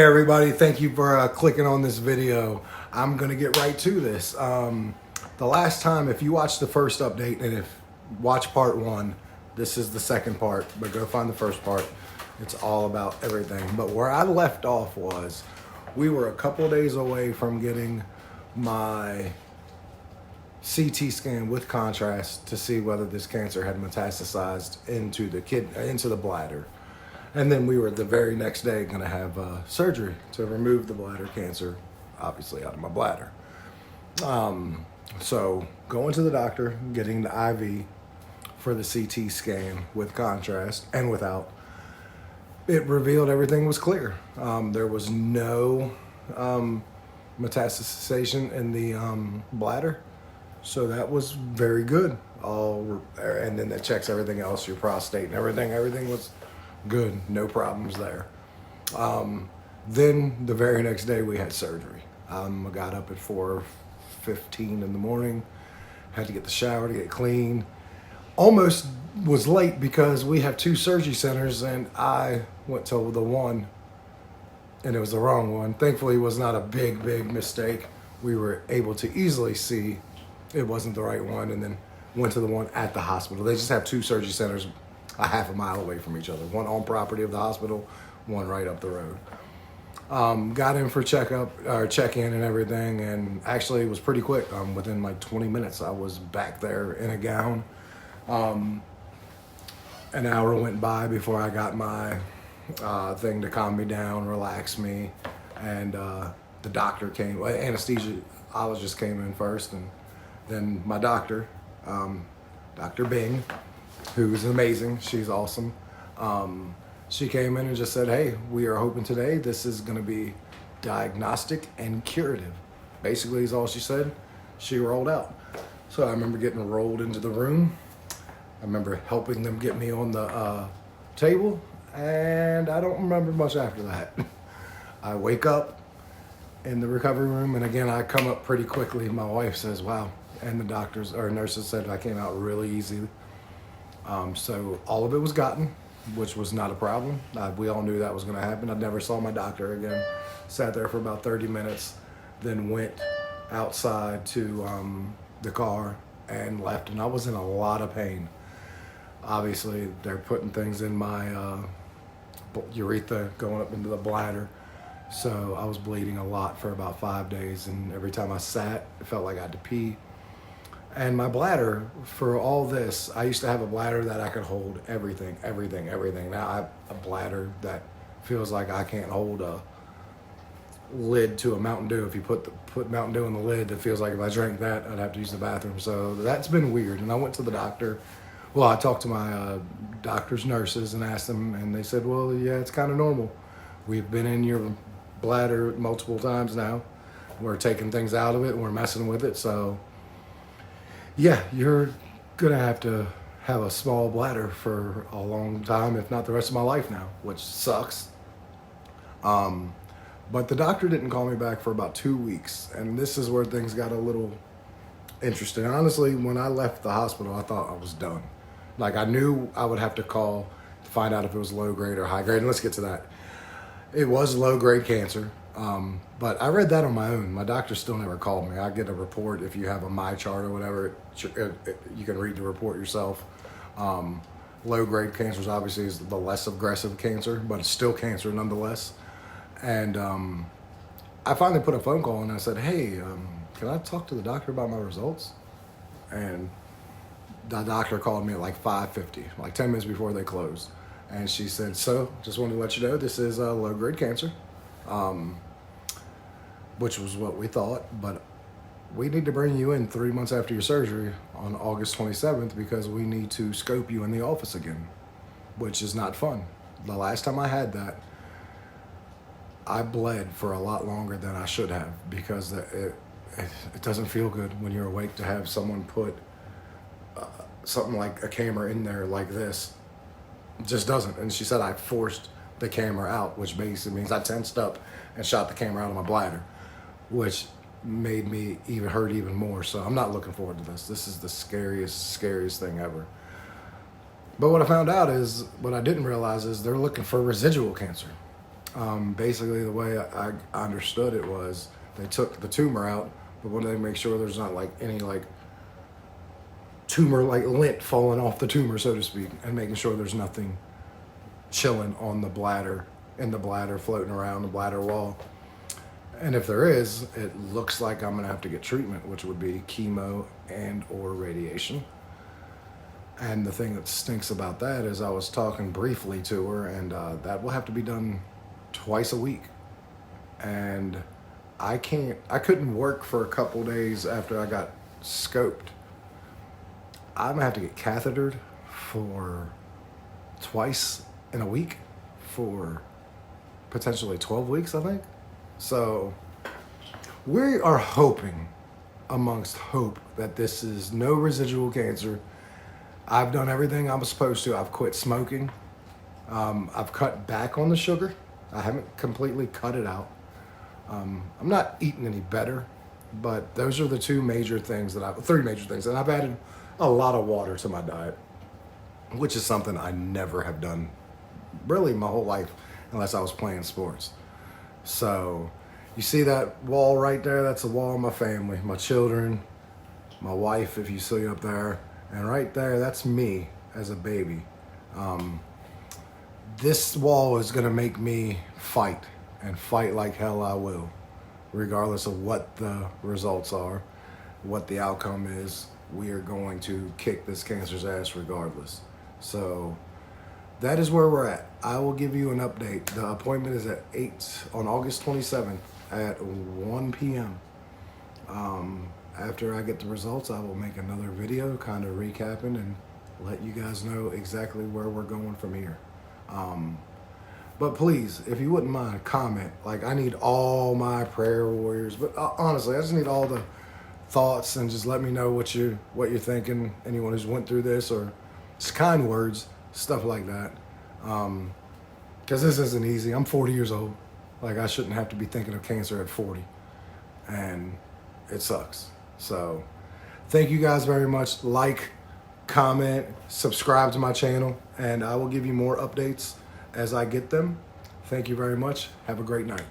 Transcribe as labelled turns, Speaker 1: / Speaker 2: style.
Speaker 1: Hey everybody, thank you for clicking on this video. I'm gonna get right to this. The last time, if you watched the first update and if watch part one, this is the second part, but go find the first part. It's all about everything. But where I left off was, we were a couple days away from getting my CT scan with contrast to see whether this cancer had metastasized into the bladder. And then we were the very next day going to have surgery to remove the bladder cancer, obviously, out of my bladder. So going to the doctor, getting the IV for the CT scan with contrast and without, it revealed everything was clear. There was no metastasization in the bladder. So that was very good. And then that checks everything else, your prostate and everything. Everything was good, no problems there. Then the very next day we had surgery. I got up at 4:15 in the morning, had to get the shower to get clean. Almost was late because we have two surgery centers and I went to the one and it was the wrong one. Thankfully it was not a big mistake. We were able to easily see it wasn't the right one and then went to the one at the hospital. They just have two surgery centers a half a mile away from each other. One on property of the hospital, one right up the road. Got in for check-in and everything, and actually it was pretty quick. Within like 20 minutes, I was back there in a gown. An hour went by before I got my thing to calm me down, relax me, and the doctor came, anesthesiologist came in first, and then my doctor, Dr. Bing, who's amazing. She's awesome. She came in and just said, hey, we are hoping today this is going to be diagnostic and curative. Basically is all she said. She rolled out. So I remember getting rolled into the room. I remember helping them get me on the table, and I don't remember much after that. I wake up in the recovery room, and again, I come up pretty quickly. My wife says, wow. And the doctors or nurses said I came out really easy. So all of it was gotten, which was not a problem. We all knew that was going to happen. I never saw my doctor again. Sat there for about 30 minutes, then went outside to the car and left. And I was in a lot of pain. Obviously, they're putting things in my urethra going up into the bladder. So I was bleeding a lot for about 5 days. And every time I sat, it felt like I had to pee. And my bladder, for all this, I used to have a bladder that I could hold everything. Now I have a bladder that feels like I can't hold a lid to a Mountain Dew. If you put Mountain Dew in the lid, it feels like if I drank that, I'd have to use the bathroom. So that's been weird. And I went to the doctor. Well, I talked to my doctor's nurses and asked them, and they said, well, yeah, it's kind of normal. We've been in your bladder multiple times now. We're taking things out of it. We're messing with it. So yeah, you're gonna have to have a small bladder for a long time, if not the rest of my life now, which sucks. But the doctor didn't call me back for about 2 weeks, and this is where things got a little interesting. Honestly, when I left the hospital, I thought I was done. Like, I knew I would have to call to find out if it was low grade or high grade, and let's get to that. It was low grade cancer. But I read that on my own. My doctor still never called me. I get a report if you have a My Chart or whatever. You can read the report yourself. Low grade cancer obviously is the less aggressive cancer, but it's still cancer nonetheless. And I finally put a phone call and I said, hey, can I talk to the doctor about my results? And the doctor called me at like 5:50, like 10 minutes before they closed. And she said, so just wanted to let you know this is a low grade cancer. Which was what we thought, but we need to bring you in 3 months after your surgery on August 27th because we need to scope you in the office again, which is not fun. The last time I had that, I bled for a lot longer than I should have because it doesn't feel good when you're awake to have someone put something like a camera in there like this. It just doesn't. And she said I forced the camera out, which basically means I tensed up and shot the camera out of my bladder, which made me hurt even more. So I'm not looking forward to this. This is the scariest thing ever. But what I found out is, what I didn't realize is they're looking for residual cancer. Basically, the way I understood it was they took the tumor out, but when they make sure there's not like any like tumor like lint falling off the tumor, so to speak, and making sure there's nothing chilling on the bladder, in the bladder, floating around the bladder wall. And if there is, it looks like I'm gonna have to get treatment, which would be chemo and or radiation. And the thing that stinks about that is I was talking briefly to her, and that will have to be done twice a week. And I couldn't work for a couple days after I got scoped. I'm gonna have to get cathetered for twice in a week for potentially 12 weeks, I think. So we are hoping amongst hope that this is no residual cancer. I've done everything I'm supposed to. I've quit smoking. I've cut back on the sugar. I haven't completely cut it out. I'm not eating any better, but those are the three major things, and I've added a lot of water to my diet, which is something I never have done really my whole life unless I was playing sports. So you see that wall right there? That's the wall of my family, my children, my wife, if you see up there. And right there, that's me as a baby. This wall is gonna make me fight, and fight like hell I will, regardless of what the results are, what the outcome is. We are going to kick this cancer's ass regardless. So that is where we're at. I will give you an update. The appointment is at 8 on August 27th at 1 p.m. After I get the results, I will make another video kind of recapping and let you guys know exactly where we're going from here. But please, if you wouldn't mind, comment. Like, I need all my prayer warriors, but honestly, I just need all the thoughts, and just let me know what you're thinking. Anyone who's went through this, or just kind words, stuff like that. Because this isn't easy. I'm 40 years old. Like, I shouldn't have to be thinking of cancer at 40, and it sucks. So thank you guys very much. Like, comment, subscribe to my channel, and I will give you more updates as I get them. Thank you very much. Have a great night.